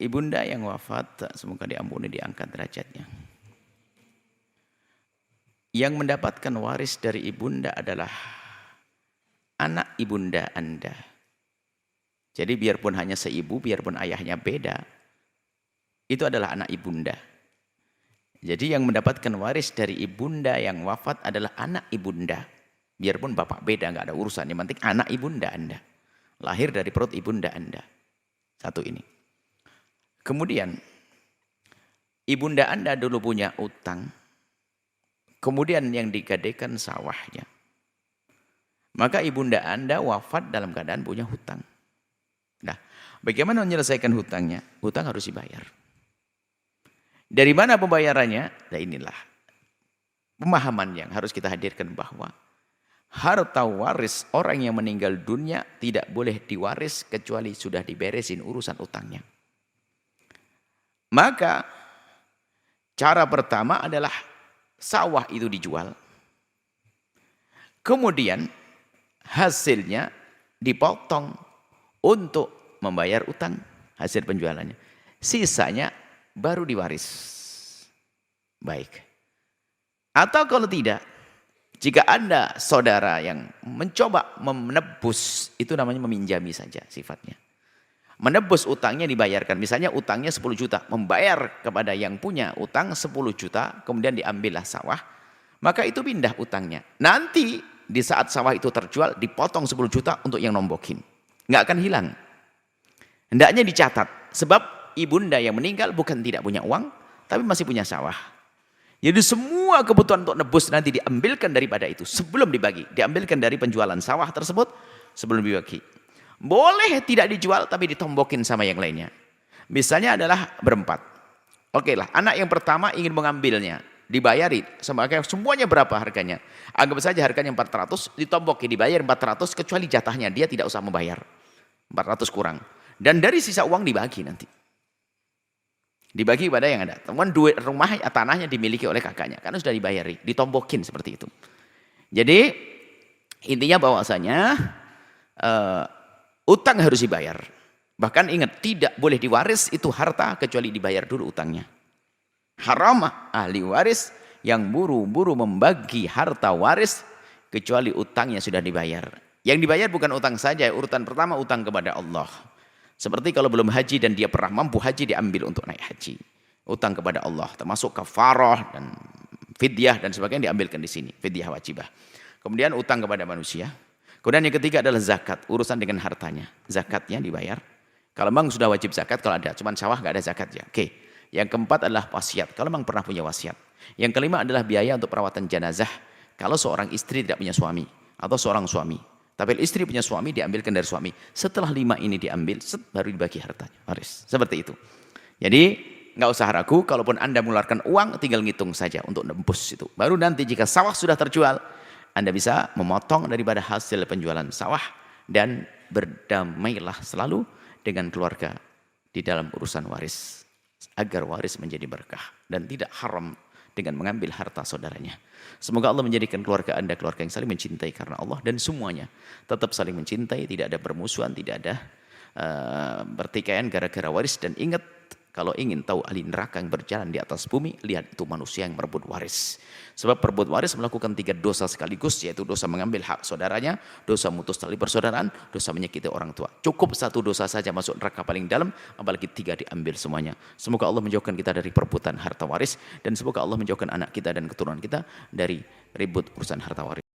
ibunda yang wafat, semoga diampuni, diangkat derajatnya. Yang mendapatkan waris dari ibunda adalah anak ibunda Anda. Jadi biarpun hanya seibu, biarpun ayahnya beda, itu adalah anak ibunda. Jadi yang mendapatkan waris dari ibunda yang wafat adalah anak ibunda. Biarpun bapak beda, nggak ada urusan. Yang penting anak ibunda Anda. Lahir dari perut ibunda Anda. Satu ini. Kemudian, ibunda Anda dulu punya utang. Kemudian yang digadekan sawahnya. Maka ibunda Anda wafat dalam keadaan punya hutang. Nah, bagaimana menyelesaikan hutangnya? Hutang harus dibayar. Dari mana pembayarannya? Nah inilah pemahaman yang harus kita hadirkan bahwa harta waris orang yang meninggal dunia tidak boleh diwaris kecuali sudah diberesin urusan utangnya. Maka cara pertama adalah sawah itu dijual. Kemudian hasilnya dipotong untuk membayar utang hasil penjualannya. Sisanya baru diwaris. Baik. Atau kalau tidak, jika Anda saudara yang mencoba menebus, itu namanya meminjami saja sifatnya. Menebus utangnya dibayarkan. Misalnya utangnya 10 juta, membayar kepada yang punya utang 10 juta, kemudian diambillah sawah, maka itu pindah utangnya. Nanti di saat sawah itu terjual, dipotong 10 juta untuk yang nombokin. Nggak akan hilang. Hendaknya dicatat. Sebab ibunda yang meninggal bukan tidak punya uang, tapi masih punya sawah. Jadi semua kebutuhan untuk nebus nanti diambilkan daripada itu sebelum dibagi. Diambilkan dari penjualan sawah tersebut sebelum dibagi. Boleh tidak dijual tapi ditombokin sama yang lainnya. Misalnya adalah berempat. Oke lah, anak yang pertama ingin mengambilnya. Dibayari, semuanya berapa harganya. Anggap saja harganya 400, ditombokin, dibayar 400 kecuali jatahnya. Dia tidak usah membayar. 400 kurang. Dan dari sisa uang dibagi nanti. Dibagi kepada yang ada. Temuan duit rumah tanahnya dimiliki oleh kakaknya. Karena sudah dibayari. Ditombokin seperti itu. Jadi intinya bahwasanya utang harus dibayar. Bahkan ingat, tidak boleh diwaris itu harta kecuali dibayar dulu utangnya. Haram ahli waris yang buru-buru membagi harta waris kecuali utangnya sudah dibayar. Yang dibayar bukan utang saja. Urutan pertama utang kepada Allah. Seperti kalau belum haji dan dia pernah mampu haji, diambil untuk naik haji. Utang kepada Allah, termasuk kafarah dan fidyah dan sebagainya diambilkan di sini. Fidyah wajibah. Kemudian utang kepada manusia. Kemudian yang ketiga adalah zakat, urusan dengan hartanya. Zakatnya dibayar. Kalau memang sudah wajib zakat, kalau ada, cuman sawah nggak ada zakatnya. Oke. Yang keempat adalah wasiat, kalau memang pernah punya wasiat. Yang kelima adalah biaya untuk perawatan jenazah. Kalau seorang istri tidak punya suami atau seorang suami. Tapi istri punya suami, diambilkan dari suami. Setelah 5 ini diambil, baru dibagi hartanya. Waris. Seperti itu. Jadi, nggak usah ragu, kalaupun Anda mengeluarkan uang, tinggal ngitung saja untuk nembus itu. Baru nanti jika sawah sudah terjual, Anda bisa memotong daripada hasil penjualan sawah, dan berdamailah selalu dengan keluarga di dalam urusan waris. Agar waris menjadi berkah, dan tidak haram dengan mengambil harta saudaranya. Semoga Allah menjadikan keluarga Anda keluarga yang saling mencintai karena Allah, dan semuanya tetap saling mencintai, tidak ada permusuhan, tidak ada pertikaian gara-gara waris. Dan ingat, kalau ingin tahu ahli neraka yang berjalan di atas bumi, lihat itu manusia yang merebut waris. Sebab perebut waris melakukan 3 dosa sekaligus, yaitu dosa mengambil hak saudaranya, dosa memutus tali persaudaraan, dosa menyakiti orang tua. Cukup 1 dosa saja masuk neraka paling dalam, apalagi 3 diambil semuanya. Semoga Allah menjauhkan kita dari perebutan harta waris, dan semoga Allah menjauhkan anak kita dan keturunan kita dari ribut urusan harta waris.